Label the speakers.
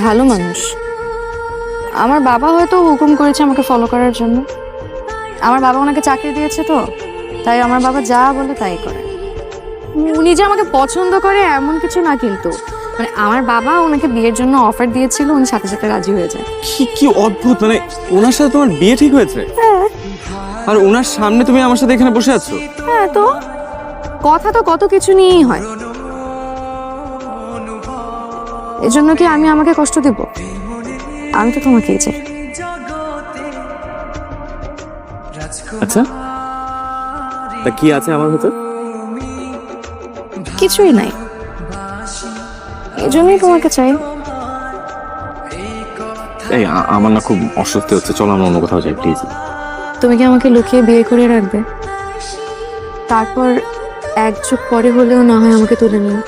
Speaker 1: ভালো মানুষ। আমার বাবা হয়তো হুকুম করেছে আমাকে ফলো করার জন্য। আমার বাবা ওনাকে চাকরি দিয়েছে তো, তাই আমার বাবা যা বলে তাই করে। উনি যে আমাকে পছন্দ করে এমন কিছু না, কিন্তু মানে আমার বাবা ওনাকে বিয়ের জন্য অফার দিয়েছিল, উনি সাথে সাথে রাজি হয়ে যায়।
Speaker 2: কি কি অদ্ভুত, মানে ওনার সাথে তোমার বিয়ে ঠিক হয়েছে?
Speaker 1: হ্যাঁ।
Speaker 2: আর ওনার সামনে তুমি আমার সাথে এখানে বসে আছো?
Speaker 1: হ্যাঁ, তো কথা তো কত কিছু নিয়েই হয়। এজন্য কি আমি আমাকে কষ্ট দেব? আমি তো তোমাকেই চাই।
Speaker 2: আচ্ছা, তা কি আছে আমার ভেতর?
Speaker 1: কিছুই নাই, এজন্যই তোমাকে চাই।
Speaker 2: এই আমার না খুব অস্বস্তি হচ্ছে, চলো আমরা অন্য কোথাও যাই প্লিজ।
Speaker 1: তুমি কি আমাকে লুকিয়ে বিয়ে করে রাখবে? তারপর এক যুগ পরে হলেও না হয় আমাকে তুলে নিও।